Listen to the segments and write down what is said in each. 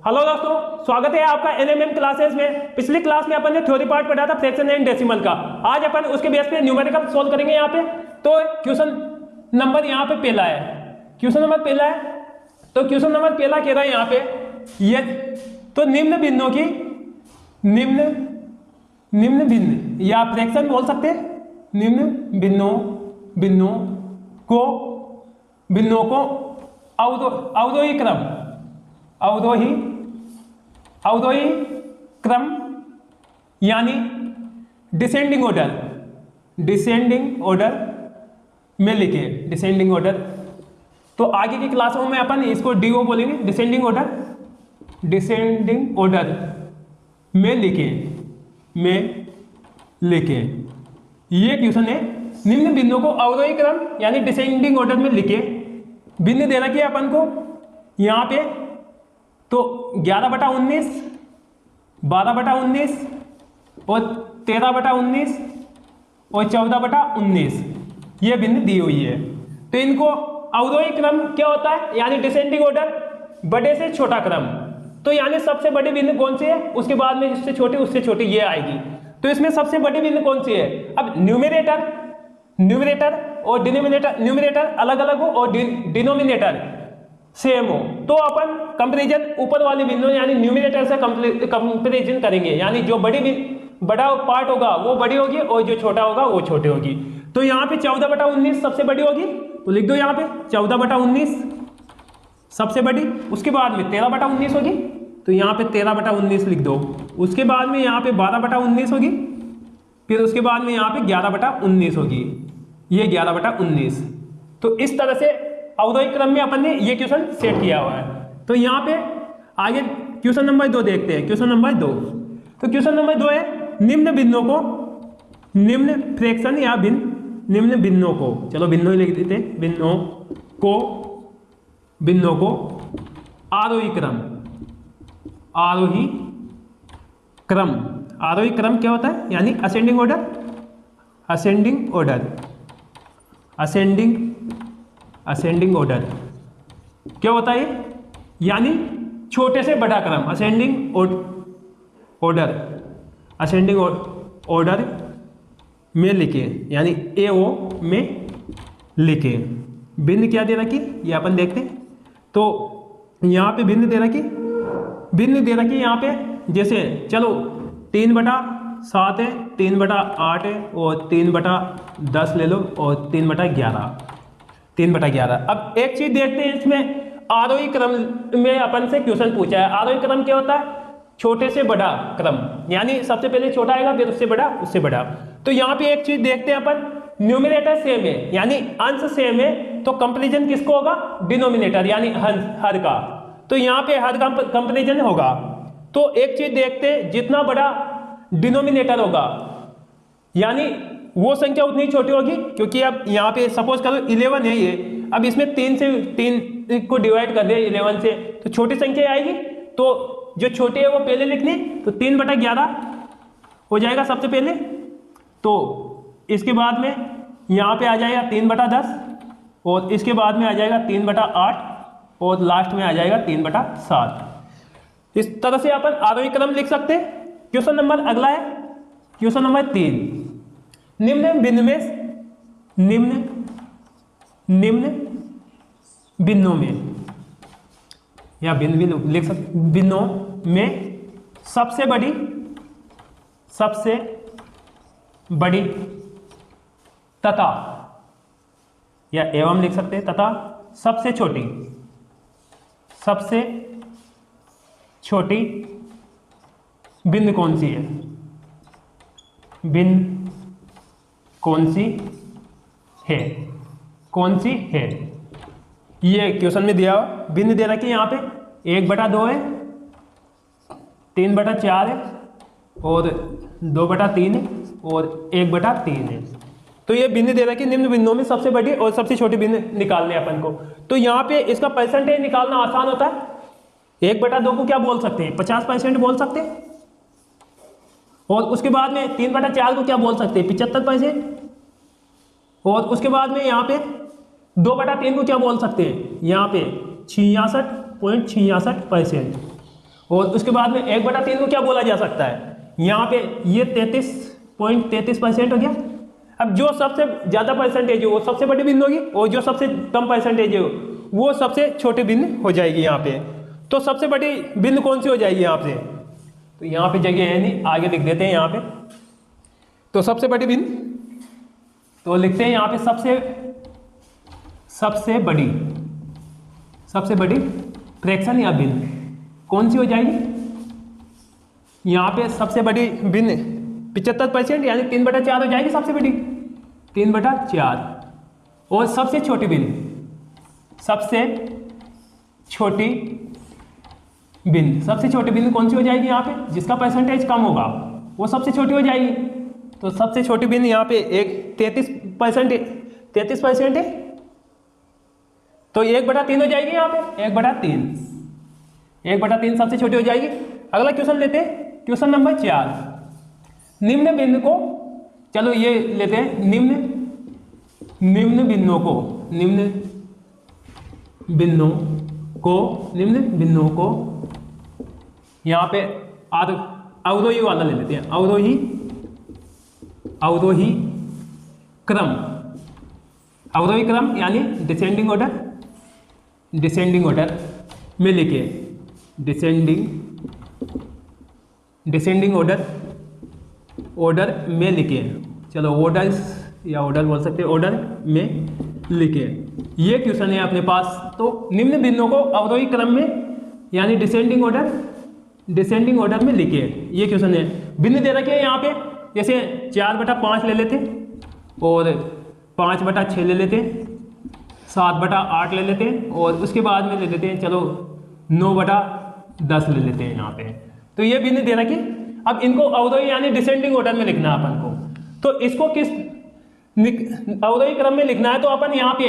Hello दोस्तों, स्वागत है आपका एनएमएम क्लासेस में। पिछली क्लास में अपन ने थ्योरी पार्ट पढ़ा था फ्रैक्शन एंड डेसिमल का। आज अपन उसके बेस पे न्यूमेरिकल सोल्व करेंगे यहाँ पे। तो क्वेश्चन नंबर यहाँ पे पहला है, क्वेश्चन नंबर पहला है। तो क्वेश्चन नंबर पहला कह रहा है यहाँ पे ये, तो निम्न बिंदुओं की निम्न बिंदु या फ्रैक्शन बोल सकते हैं, निम्न बिंदुओं को अवरोही क्रम यानी डिसेंडिंग ऑर्डर में लिखे। डिसेंडिंग ऑर्डर तो आगे की क्लासों में अपन इसको डीओ बोलेंगे, डिसेंडिंग ऑर्डर में लिखे। ये क्वेश्चन है, निम्न बिंदुओं को अवरोही क्रम यानी डिसेंडिंग ऑर्डर में लिखे। बिंदु दे रखी है अपन को यहाँ पे, तो 11/19, 12/19 और 13/19 और 14/19 ये बिंदु दी हुई है। तो इनको अवरोही क्रम क्या होता है, यानी डिसेंडिंग ऑर्डर, बड़े से छोटा क्रम। तो यानी सबसे बड़ी बिंदु कौन सी है, उसके बाद में जिससे छोटी उससे छोटी ये आएगी। तो इसमें सबसे बड़ी बिंदु कौन सी है। अब न्यूमरेटर और डिनोमिनेटर, न्यूमरेटर अलग अलग हो और डिनोमिनेटर सेम हो, तो अपन कंपैरिजन ऊपर वाली बिंदु यानी न्यूमरेटर से कंपैरिजन करेंगे। यानी जो बड़ा पार्ट होगा वो बड़ी होगी और जो छोटा होगा वो छोटी होगी। तो यहाँ पे 14/19 सबसे बड़ी होगी, तो लिख दो यहाँ पे 14/19 सबसे बड़ी। उसके बाद में 13/19 होगी, तो यहाँ पे 13/19 लिख दो। उसके बाद में यहाँ पे 12/19 होगी, फिर उसके बाद में यहाँ पे 11/19 होगी, ये 11/19। तो इस तरह से अवरोही क्रम में अपन ने ये क्वेश्चन सेट किया हुआ है। तो यहाँ पे आगे क्वेश्चन नंबर 2 देखते हैं। क्वेश्चन नंबर 2, तो क्वेश्चन नंबर 2 है, निम्न बिंदुओं को, निम्न फ्रैक्शन या निम्न बिंदुओं को, चलो बिंदु लिख देते हैं, बिंदुओं को आरोही क्रम क्या होता है, यानी असेंडिंग ऑर्डर क्या होता है, यानी छोटे से बड़ा क्रम, असेंडिंग ऑर्डर में लिखे, यानी एओ में लिखे। बिंदु क्या दे रखी ये अपन देखते हैं। तो यहाँ पे बिंदु दे रखी यहाँ पे, जैसे चलो 3/7 है, 3/8 है और 3/10 ले लो और 3/11। अब एक चीज देखते हैं, इसमें आरोही क्रम में अपन से क्वेश्चन पूछा है। आरोही क्रम क्या होता है, छोटे से बड़ा क्रम, यानी सबसे पहले छोटा आएगा फिर उससे बड़ा। तो यहाँ पे एक चीज देखते हैं अपन, न्यूमरेटर सेम है यानी अंश सेम है, तो कंपैरिजन किसको होगा, डिनोमिनेटर यानी हर का। तो यहाँ पे हर का कंपैरिजन होगा। तो एक चीज देखते हैं, जितना बड़ा डिनोमिनेटर होगा यानी वो संख्या उतनी छोटी होगी, क्योंकि अब यहाँ पे सपोज करो 11 है ये, अब इसमें 3 को डिवाइड कर दिया 11 से, तो छोटी संख्या आएगी। तो जो छोटी है वो पहले लिखनी, तो 3/11 हो जाएगा सबसे पहले। तो इसके बाद में यहाँ पे आ जाएगा 3/10 और इसके बाद में आ जाएगा 3/8 और लास्ट में आ जाएगा 3/7। इस तरह से अपन आरोही क्रम लिख सकते हैं। क्वेश्चन नंबर अगला है, क्वेश्चन नंबर 3, निम्न बिंदु में या बिंदु लिख सकते, बिंदुओं में सबसे बड़ी तथा, या एवं लिख सकते हैं, तथा सबसे छोटी बिंदु कौन सी है, कौन सी है। ये क्वेश्चन में दिया हुआ बिंदु दे रखी है यहाँ पे 1/2 है, 3/4 है और 2/3 है और 1/3 है। तो ये बिंदु दे रखी है, निम्न बिंदुओं में सबसे बड़ी और सबसे छोटी बिंदु निकालने अपन को। तो यहाँ पे इसका परसेंटेज निकालना आसान होता है। 1/2 को क्या बोल सकते हैं, 50% बोल सकते हैं। और उसके बाद में 3/4 को क्या बोल सकते हैं, 75%। और उसके बाद में यहाँ पे 2/3 को क्या बोल सकते हैं, यहाँ पे 66.66%। और उसके बाद में 1/3 को क्या बोला जा सकता है, यहाँ पे ये 33.33% हो गया। अब जो सबसे ज़्यादा परसेंटेज है वो सबसे बड़ी बिंदु होगी, और जो सबसे कम परसेंटेज है वो सबसे छोटी बिंदु हो जाएगी यहाँ पे। तो सबसे बड़ी बिंदु कौन सी हो जाएगी यहाँ पे, तो यहाँ पे जगह है नहीं, आगे लिख देते हैं यहाँ पे। तो सबसे बड़ी बिंदु तो लिखते हैं यहाँ पे सबसे बड़ी फ्रैक्शन या बिंदु कौन सी हो जाएगी, यहाँ पे सबसे बड़ी बिंदु 75% यानी 3/4 हो जाएगी सबसे बड़ी, 3/4। और सबसे छोटी बिंदु कौन सी हो जाएगी यहाँ पे, जिसका परसेंटेज कम होगा वो सबसे छोटी हो जाएगी। तो सबसे छोटी बिंदु यहाँ पे एक 33% है, तो 1/3 हो जाएगी यहाँ पे, 1/3 सबसे छोटी हो जाएगी। अगला क्वेश्चन लेते हैं, क्वेश्चन नंबर 4। निम्न बिंदु को, चलो ये लेते हैं, निम्न बिंदुओं को यहाँ पे अवरोही वाला ले लेते हैं, अवरोही क्रम यानी डिसेंडिंग ऑर्डर में लिखे, डिसेंडिंग ऑर्डर में लिखे, चलो ऑर्डर बोल सकते हैं, ऑर्डर में लिखे। ये क्वेश्चन है अपने पास। तो निम्न बिंदुओं को अवरोही क्रम में यानी डिसेंडिंग ऑर्डर में लिखे, ये क्वेश्चन है। बिंदु दे रखे हैं यहाँ पे, जैसे 4/5 ले लेते और 5/6 ले लेते, 7/8 ले लेते हैं, और उसके बाद में ले लेते हैं, चलो 9/10 ले लेते हैं यहाँ पे। तो ये बिंदु दे रखी। अब इनको अवरोही यानी डिसेंडिंग ऑर्डर में लिखना है अपन को। तो इसको किस अवरोही क्रम में लिखना है, तो अपन यहाँ पे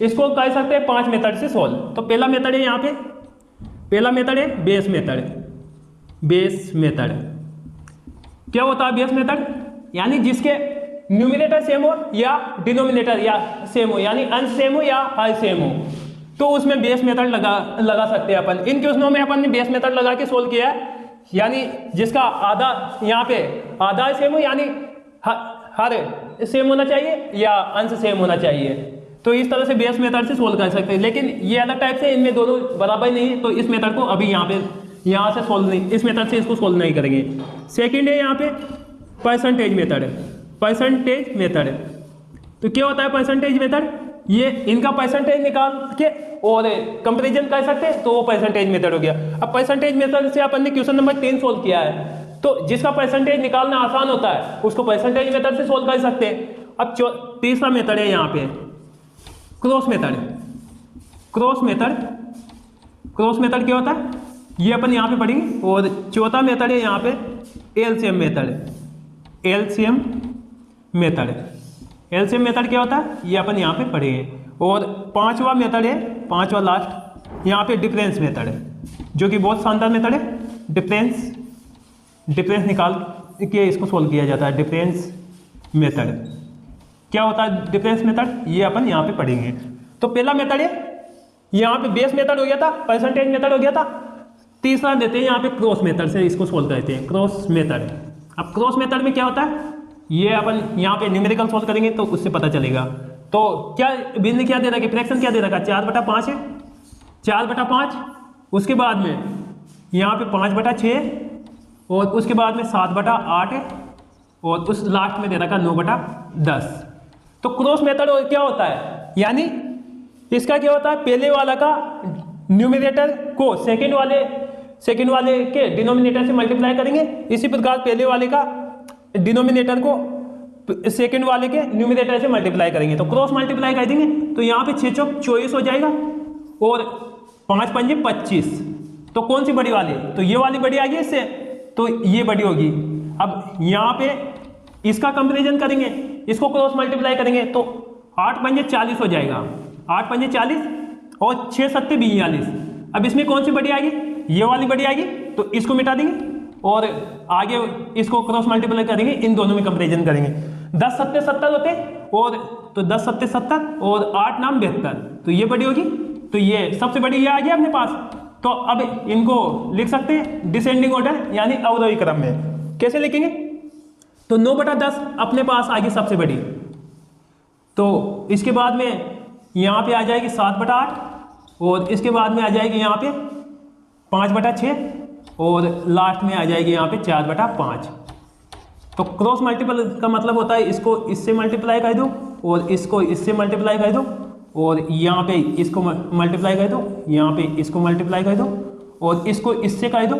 इसको कह सकते हैं 5 मेथड से सोल्व। तो पहला मेथड है यहाँ पे, पहला मेथड है बेस मेथड। क्या होता है बेस मेथड, यानी जिसके न्यूमिनेटर सेम हो या डिनोमिनेटर या सेम हो, यानी अंश सेम हो या हर सेम हो, तो उसमें बेस मेथड लगा सकते हैं अपन। इन क्वेश्चनों में अपन ने बेस मेथड लगा के सोल्व किया है, यानी जिसका आधा यहाँ पे आधा सेम हो, यानी हर सेम होना चाहिए या अंश सेम होना चाहिए। तो इस तरह से बेस मेथड से सोल्व कर सकते हैं। लेकिन ये अलग टाइप से, इनमें दोनों बराबर नहीं है, तो इस मेथड को अभी यहाँ से सोल्व नहीं, इस मेथड से इसको सोल्व नहीं करेंगे। सेकंड है यहाँ पे परसेंटेज मेथड। तो क्या होता है परसेंटेज मेथड, ये इनका परसेंटेज निकाल के और कंपैरिजन कर सकते हैं, तो वो परसेंटेज मेथड हो गया। अब परसेंटेज मेथड से अपन ने क्वेश्चन नंबर 3 सोल्व किया है, तो जिसका परसेंटेज निकालना आसान होता है उसको परसेंटेज मेथड से सोल्व कर सकते हैं। अब तीसरा मेथड है यहाँ पे क्रॉस मेथड क्या होता है, ये अपन यहाँ पे पढ़ेंगे। और चौथा मेथड है यहाँ पे एलसीएम मेथड क्या होता है, ये अपन यहाँ पे पढ़ेंगे। और पांचवा मेथड है, पांचवा लास्ट यहाँ पे डिफरेंस मेथड है, जो कि बहुत शानदार मेथड है। डिफरेंस निकाल के इसको सोल्व किया जाता है। डिफरेंस मेथड क्या होता है, डिफरेंस मेथड ये अपन यहाँ पे पढ़ेंगे। तो पहला मेथड है यहाँ पे बेस मेथड हो गया था, परसेंटेज मेथड हो गया था। तीसरा देते हैं यहाँ पे क्रॉस मेथड से इसको सोल्व करते हैं, क्रॉस मेथड। अब क्रॉस मेथड में क्या होता है, ये अपन यहाँ पे न्यूमेरिकल सोल्व करेंगे तो उससे पता चलेगा। तो क्या बिंदु क्या दे रखा है, फ्रैक्शन क्या दे रखा है, 4/5 है, 4/5। उसके बाद में यहाँ पे 5/6 और उसके बाद में 7/8 है, और उस लास्ट में दे रखा 9/10। तो क्रॉस मेथड क्या होता है, यानी इसका क्या होता है, पहले वाला का न्यूमरेटर को सेकंड वाले के डिनोमिनेटर से मल्टीप्लाई करेंगे। इसी प्रकार पहले वाले का डिनोमिनेटर को सेकंड वाले के न्यूमरेटर से मल्टीप्लाई करेंगे, तो क्रॉस मल्टीप्लाई कर देंगे। तो यहाँ पे 6 चौक 24 हो जाएगा और 5 पंजे 25। तो कौन सी बड़ी वाली, तो ये वाली बड़ी आ गई इससे, तो ये बड़ी होगी। अब यहाँ पे इसका कंपैरिजन करेंगे, इसको क्रॉस मल्टीप्लाई करेंगे, तो 8 पंजे 40 हो जाएगा, 8 पंजे 40 और 6 सत्ते 42। अब इसमें कौन सी बड़ी आएगी, ये वाली बड़ी आएगी, तो इसको मिटा देंगे और आगे इसको क्रॉस मल्टीप्लाई करेंगे, इन दोनों में कंपैरिजन करेंगे। 10 सत्ते 70 होते और तो 10 सत्ते 70 और 8 नाम 72, तो ये बड़ी होगी। तो ये सबसे बड़ी ये आ गया अपने पास। तो अब इनको लिख सकते हैं डिसेंडिंग ऑर्डर यानी अवरोही क्रम में। कैसे लिखेंगे? तो 9/10 अपने पास आएगी सबसे बड़ी, तो इसके बाद में यहाँ पे आ जाएगी 7/8 और इसके बाद में आ जाएगी यहाँ पे 5/6 और लास्ट में आ जाएगी यहाँ पे 4/5। तो क्रॉस मल्टीपल का मतलब होता है इसको इससे मल्टीप्लाई कर दो और इसको इससे मल्टीप्लाई कर दो और यहाँ पे इसको मल्टीप्लाई कर दो, यहाँ पे इसको मल्टीप्लाई कर दो और इसको इससे कर दो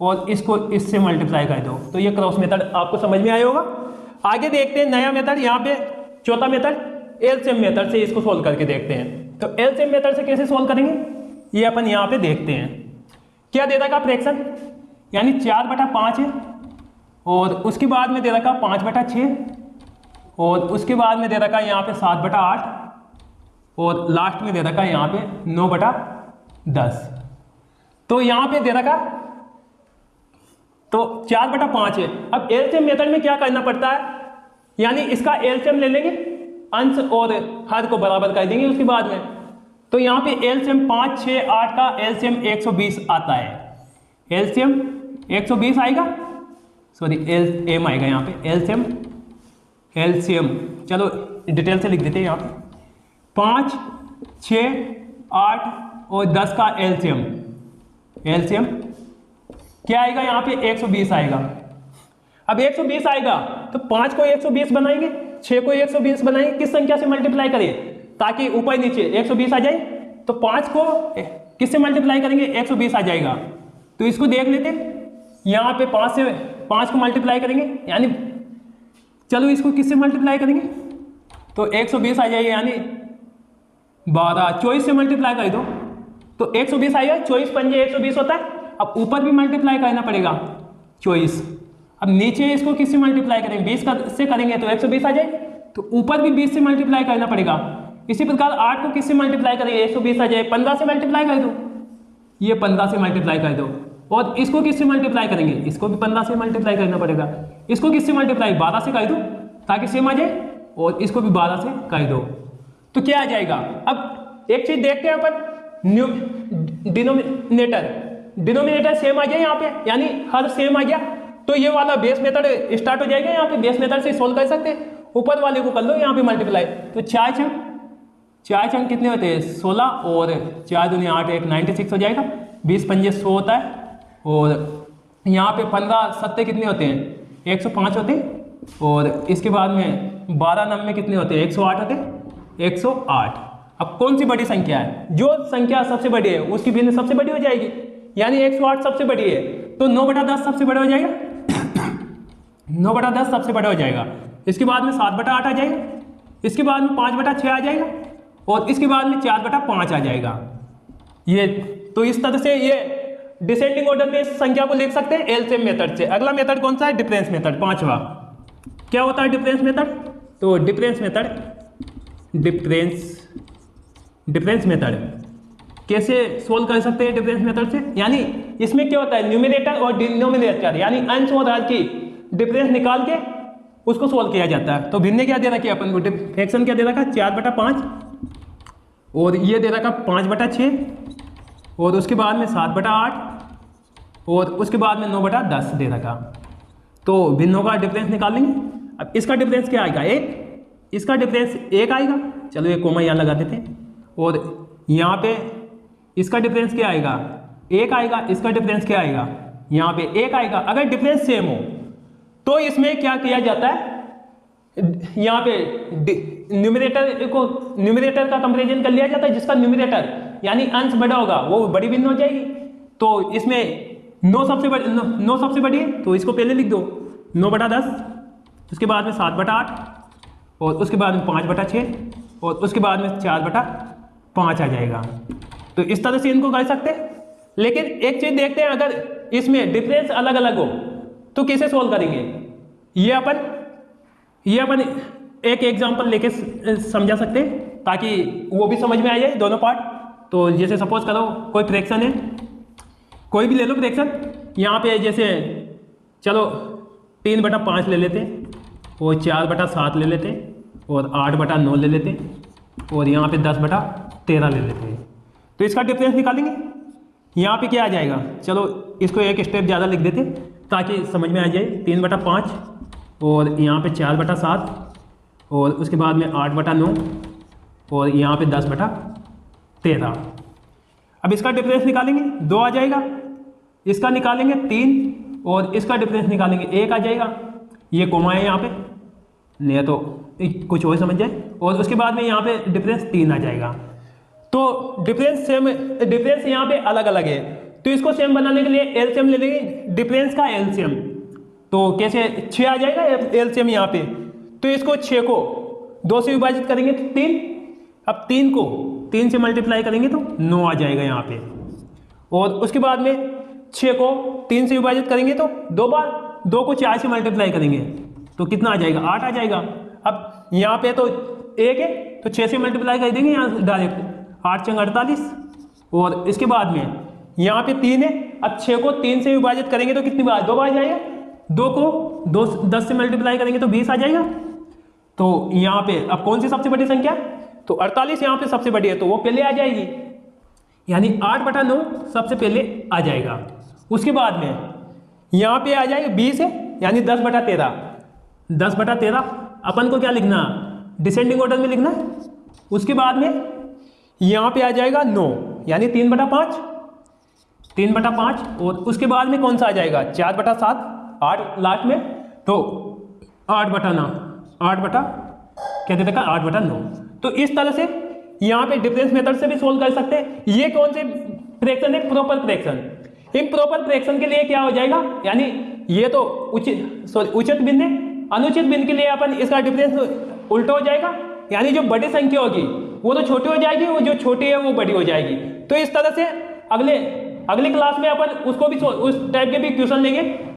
और इसको इससे मल्टीप्लाई कर दो। तो ये क्रॉस मेथड आपको समझ में आया होगा। आगे देखते हैं नया मेथड, यहाँ पे चौथा मेथड एलसीएम मेथड से इसको सोल्व करके देखते हैं। तो एलसीएम मेथड से कैसे सोल्व करेंगे ये अपन यहाँ पे देखते हैं। क्या दे रखा फ्रैक्शन, यानी 4/5 है और उसके बाद में दे रखा 5/6 और उसके बाद में दे रखा यहाँ पे 7/8 और लास्ट में दे रखा यहाँ पे 9/10। तो यहाँ पे दे रखा तो 4/5 है। अब एलसीएम मेथड में क्या करना पड़ता है, यानी इसका एलसीएम ले लेंगे, अंश और हर को बराबर कर देंगे उसके बाद में। तो यहाँ पे एलसीएम 5, 6, 8 का एलसीएम 120 आता है। एलसीएम 120 आएगा, सॉरी एलएम आएगा यहाँ पे, एलसीएम चलो डिटेल से लिख देते हैं यहाँ पे। 5, 6, 8 और 10 का एलसीएम क्या आएगा यहाँ पे 120 आएगा। अब 120 आएगा तो 5 को 120 बनाएंगे, 6 को 120 बनाएंगे, किस संख्या से मल्टीप्लाई करें ताकि ऊपर नीचे 120 आ जाए। तो 5 को किससे मल्टीप्लाई करेंगे 120 आ जाएगा। तो इसको देख लेते यहाँ पे 5 से 5 को मल्टीप्लाई करेंगे, यानी चलो इसको किससे मल्टीप्लाई करेंगे तो 120 आ जाएगा, यानी 12, 24 से मल्टीप्लाई कर दो तो 120 आएगा। 24 पंजे 120 होता है। अब ऊपर भी मल्टीप्लाई करना पड़ेगा 24। अब नीचे इसको किससे मल्टीप्लाई करेंगे 20 से करेंगे तो 120 आ जाए, तो ऊपर भी 20 से मल्टीप्लाई करना पड़ेगा। इसी प्रकार 8 को किससे मल्टीप्लाई करेंगे 120 आ जाए, 15 से मल्टीप्लाई कर दो, ये 15 से मल्टीप्लाई कर दो। और इसको किससे मल्टीप्लाई करेंगे, इसको भी 15 से मल्टीप्लाई करना पड़ेगा। इसको किससे मल्टीप्लाई 12 से कर दो ताकि सेम आ जाए, और इसको भी 12 से कर दो। तो क्या आ जाएगा। अब एक चीज देखते हैं अपन, डिनोमिनेटर सेम आ जाए यहाँ पे, यानी हर सेम आ गया तो ये वाला बेस मेथड स्टार्ट हो जाएगा। यहाँ पे बेस मेथड से सोल्व कर सकते हैं। ऊपर वाले को कर लो यहाँ पे मल्टीप्लाई, तो 4 अंक कितने होते हैं 16 और 4 दूनी 8, 1 96 हो जाएगा। 20 पंजे 100 होता है और यहाँ पे 15 सत्ते कितने होते हैं 105 होते हैं, और इसके बाद में 12 नब्बे कितने होते हैं 108 होते हैं, 108। अब कौन सी बड़ी संख्या है, जो संख्या सबसे बड़ी है उसकी भिन्न सबसे बड़ी हो जाएगी, यानी 108 सबसे बड़ी है तो 9/10 सबसे बड़ा हो जाएगा। 9/10 सबसे बड़ा हो जाएगा। इसके बाद में 7/8 आ जाएगा, इसके बाद में 5/6 आ जाएगा और इसके बाद में 4/5 आ जाएगा। ये तो इस तरह से ये डिसेंडिंग ऑर्डर में इस संख्या को लिख सकते हैं एलसीएम मेथड से। अगला मेथड कौन सा है, डिफरेंस मेथड, पांचवा। क्या होता है डिफरेंस मेथड, तो डिफरेंस मेथड कैसे सोल्व कर सकते हैं डिफरेंस मेथड से, यानी इसमें क्या होता है न्यूमरेटर और डिनोमिनेटर यानी अंश और हर की डिफरेंस निकाल के उसको सोल्व किया जाता है। तो भिन्न क्या दे रखा है अपन को, फ्रैक्शन क्या दे रखा है 4/5 और ये दे रखा 5/6 और उसके बाद में 7/8 और उसके बाद में 9/10 दे रखा। तो भिन्नों का डिफरेंस निकाल लेंगे। अब इसका डिफरेंस क्या आएगा 1, इसका डिफरेंस 1 आएगा, चलो ये कोमा यहाँ लगा देते हैं, और यहाँ पे इसका डिफरेंस क्या आएगा 1 आएगा, इसका डिफरेंस क्या आएगा यहाँ पे 1 आएगा। अगर डिफरेंस सेम हो तो इसमें क्या किया जाता है, यहाँ पे न्यूमरेटर का कंपैरिजन कर लिया जाता है, जिसका न्यूमरेटर यानी अंश बड़ा होगा वो बड़ी भिन्न हो जाएगी। तो इसमें 9 सबसे बड़ी है तो इसको पहले लिख दो 9/10, उसके बाद में 7/8 और उसके बाद में 5/6 और उसके बाद में 4/5 आ जाएगा। तो इस तरह से इनको कर सकते हैं। लेकिन एक चीज देखते हैं, अगर इसमें डिफरेंस अलग अलग हो तो कैसे सोल्व करेंगे, ये अपन एक एग्जांपल लेके समझा सकते हैं ताकि वो भी समझ में आ जाए दोनों पार्ट। तो जैसे सपोज करो कोई फ्रैक्शन है, कोई भी ले लो फ्रैक्शन, यहाँ पे जैसे चलो 3/5 ले लेते हैं और 4/7 ले लेते हैं और 8/9 ले लेते हैं और यहाँ पे 10/13 ले लेते हैं। तो इसका डिफरेंस निकालेंगे, यहाँ पे क्या आ जाएगा, चलो इसको एक स्टेप ज़्यादा लिख देते ताकि समझ में आ जाए। 3/5 और यहाँ पे 4/7 और उसके बाद में 8/9 और यहाँ पे 10/13। अब इसका डिफरेंस निकालेंगे, 2 आ जाएगा। इसका निकालेंगे 3 और इसका डिफरेंस निकालेंगे 1 आ जाएगा। ये कोमा है यहाँ पे, नहीं तो कुछ और समझ जाए। और उसके बाद में यहाँ पे डिफरेंस 3 आ जाएगा। तो डिफरेंस यहाँ पे अलग अलग है, तो इसको सेम बनाने के लिए एलसीएम ले लेंगे, डिफरेंस का एलसीएम। तो कैसे, 6 आ जाएगा एलसीएम यहाँ पे। तो इसको 6 को 2 से विभाजित करेंगे तो 3। अब 3 को 3 से मल्टीप्लाई करेंगे तो 9 आ जाएगा यहाँ पे। और उसके बाद में 6 को 3 से विभाजित करेंगे तो 2 बार, 2 को 4 से मल्टीप्लाई करेंगे तो कितना आ जाएगा, 8 आ जाएगा। अब यहाँ पे तो 1 है तो 6 से मल्टीप्लाई कर देंगे यहाँ डायरेक्ट, 8 × 48। और इसके बाद में यहाँ पे 3 है, अब 6 को 3 से विभाजित करेंगे तो कितनी बार, 2 बार जाएगा। 2 को 10 से मल्टीप्लाई करेंगे तो 20 आ जाएगा। तो यहाँ पे अब कौन सी सबसे बड़ी संख्या, तो 48 यहाँ पे सबसे बड़ी है तो वो पहले आ जाएगी, यानी 8/9 सबसे पहले आ जाएगा। उसके बाद में यहाँ पे आ जाएगा 20 है, यानी 10/13। 10/13 अपन को क्या लिखना, डिसेंडिंग ऑर्डर में लिखना है। उसके बाद में यहाँ पे आ जाएगा 9, यानी 3/5। 3/5 और उसके बाद में कौन सा आ जाएगा, 4/7, 8 लास्ट में, तो 8/9, 8/9। तो इस तरह से यहाँ पे डिफरेंस मेथड से भी सोल्व कर सकते हैं। ये कौन से फ्रैक्शन है, प्रोपर फ्रैक्शन। इम्प्रॉपर फ्रैक्शन के लिए क्या हो जाएगा, यानी ये तो उचित भिन्न है, अनुचित भिन्न के लिए अपन इसका डिफरेंस उल्टा हो जाएगा, यानी जो बड़ी संख्या होगी वो तो छोटी हो जाएगी, वो जो छोटी है वो बड़ी हो जाएगी। तो इस तरह से अगले क्लास में अपन उसको भी उस टाइप के भी क्वेश्चन लेंगे।